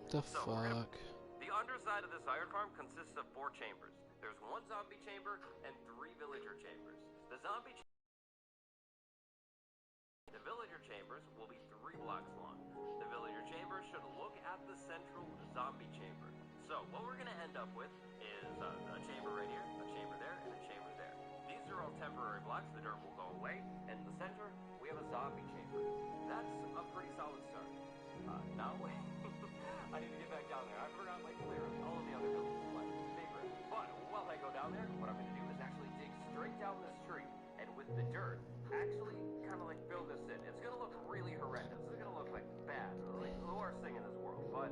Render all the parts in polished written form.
The fuck? The underside of this iron farm consists of 4 chambers. There's 1 zombie chamber and 3 villager chambers. The villager chambers will be 3 blocks long. The villager chamber should look at the central zombie chamber. So what we're going to end up with is a chamber right here, a chamber there, and a chamber there. These are all temporary blocks. The dirt will go away. And in the center, we have a zombie chamber. That's a pretty solid start. Now, I need to get back down there. I forgot my clearance. All of the other buildings are my favorite. But while I go down there, what I'm going to do is actually dig straight down this street. And with the dirt, actually kind of like fill this in. It's going to look really horrendous. It's going to look like bad. Like the worst thing in this world. But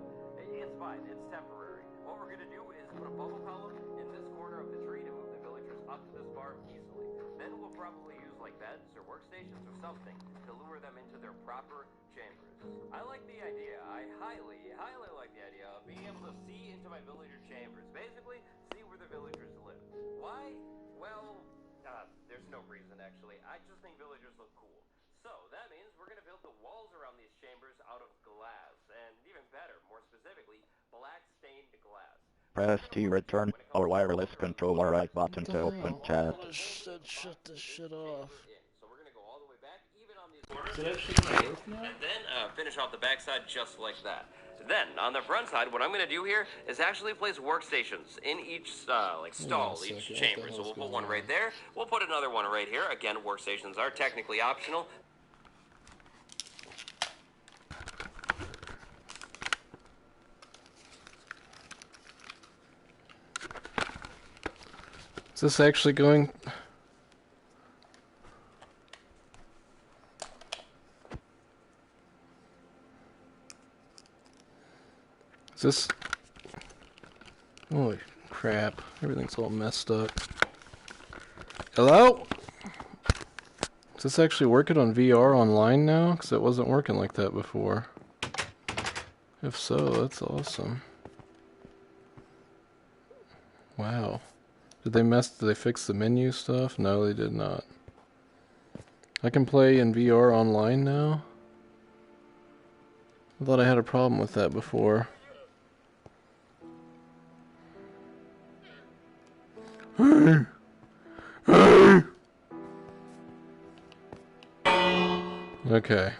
it's fine. It's temporary. What we're going to do is put a bubble column in this corner of the tree to move the villagers up to this farm easily. Then we'll probably use like beds or workstations or something to lure them into their proper chambers. I like the idea. I highly like the idea of being able to see into my villager chambers. Basically, see where the villagers live. Why? Well, there's no reason actually. I just think villagers look cool. So that means we're going to build the walls around these chambers out of glass. And even better, more specifically, black stained glass. Press T return or wireless controller right button to open chat. Shut this shit off. So we're going to go all the way back, even on these corners. Is it actually going to work now? And then finish off the backside just like that. Then, on the front side, what I'm going to do here is actually place workstations in each stall, each chamber. So we'll put one right there. We'll put another one right here. Again, workstations are technically optional. Is this actually going... Is this... Holy crap. Everything's all messed up. Hello? Is this actually working on VR online now? Because it wasn't working like that before. If so, that's awesome. Wow. Did they fix the menu stuff? No, they did not. I can play in VR online now? I thought I had a problem with that before. Okay.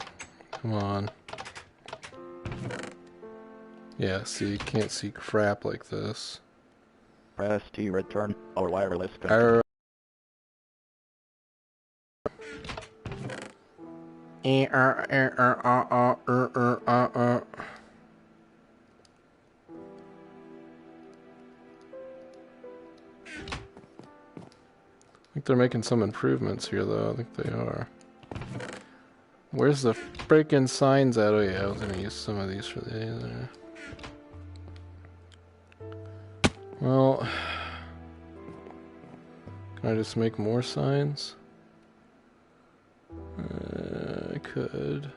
Come on. Yeah, see, you can't see crap like this. Press T return or wireless controller. I think they're making some improvements here, though. I think they are. Where's the freaking signs at? Oh yeah, I was gonna use some of these for the other. Well, can I just make more signs? I could.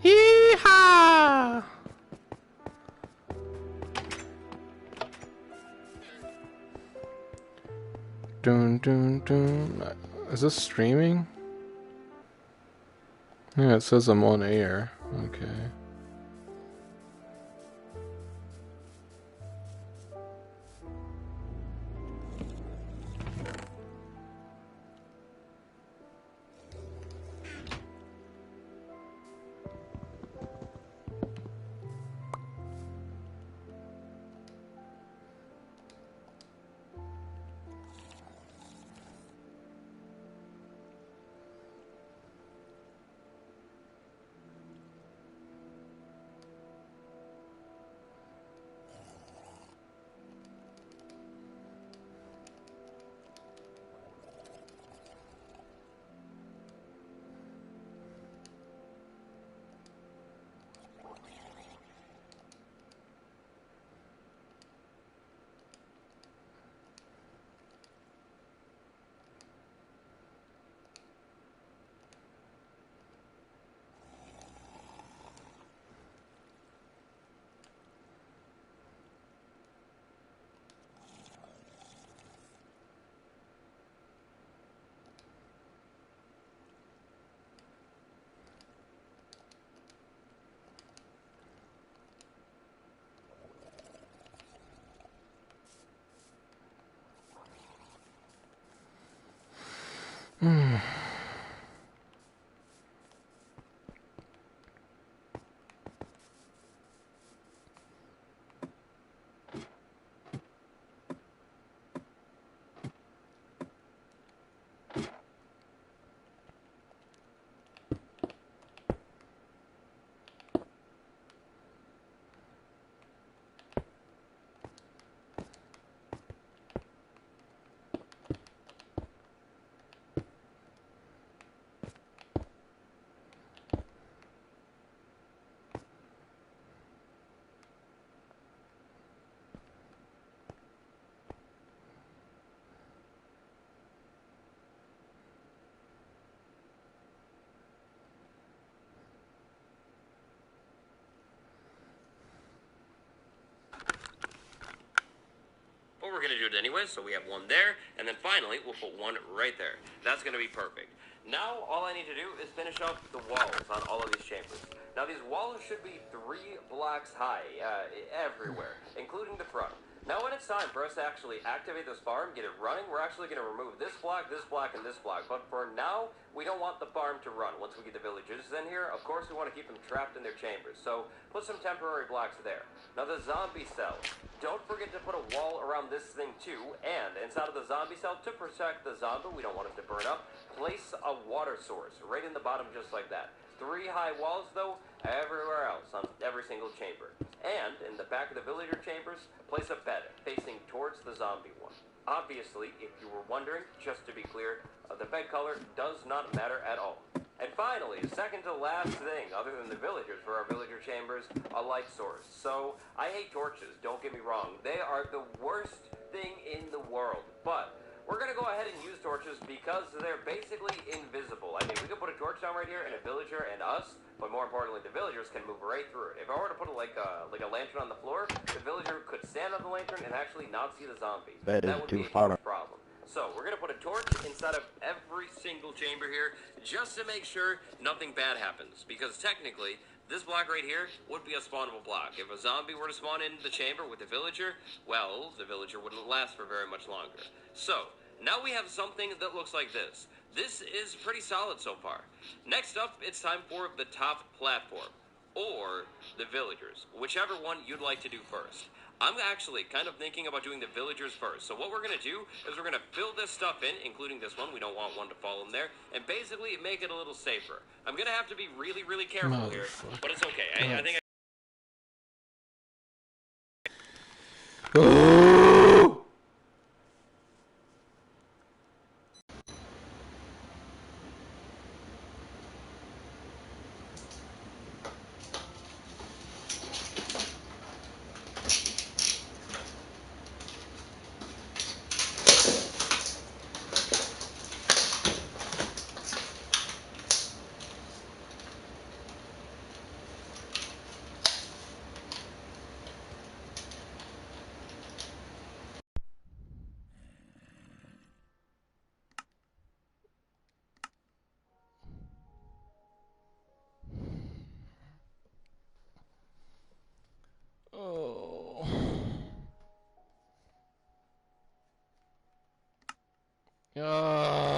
Hee-haw! Dun dun dun. Is this streaming? Yeah, it says I'm on air. Okay. But we're going to do it anyway, so we have one there, and then finally, we'll put one right there. That's going to be perfect. Now, all I need to do is finish up the walls on all of these chambers. Now, these walls should be 3 blocks high, everywhere, including the front. Now, when it's time for us to actually activate this farm, get it running, we're actually going to remove this block, and this block. But for now, we don't want the farm to run. Once we get the villagers in here, of course, we want to keep them trapped in their chambers. So, put some temporary blocks there. Now, the zombie cell. Don't forget to put a wall around this thing, too. And inside of the zombie cell, to protect the zombie, we don't want it to burn up, place a water source right in the bottom just like that. 3 high walls, though, everywhere else on every single chamber. And in the back of the villager chambers, place a bed facing towards the zombie one. Obviously, if you were wondering, just to be clear, the bed color does not matter at all. And finally, second to last thing, other than the villagers for our villager chambers, a light source. So, I hate torches, don't get me wrong. They are the worst thing in the world. But we're going to go ahead and use torches because they're basically invisible. I mean, we could put a torch down right here and a villager and us, but more importantly, the villagers can move right through it. If I were to put like a lantern on the floor, the villager could stand on the lantern and actually not see the zombie. That is would too be a far. huge problem. So, we're going to put a torch inside of every single chamber here just to make sure nothing bad happens. Because technically, this block right here would be a spawnable block. If a zombie were to spawn in the chamber with the villager, well, the villager wouldn't last for very much longer. So, now we have something that looks like this. This is pretty solid so far. Next up, it's time for the top platform, or the villagers, whichever one you'd like to do first. I'm actually kind of thinking about doing the villagers first. So what we're going to do is we're going to fill this stuff in, including this one. We don't want one to fall in there. And basically make it a little safer. I'm going to have to be really, really careful here, but it's okay. I think Oh. Ah.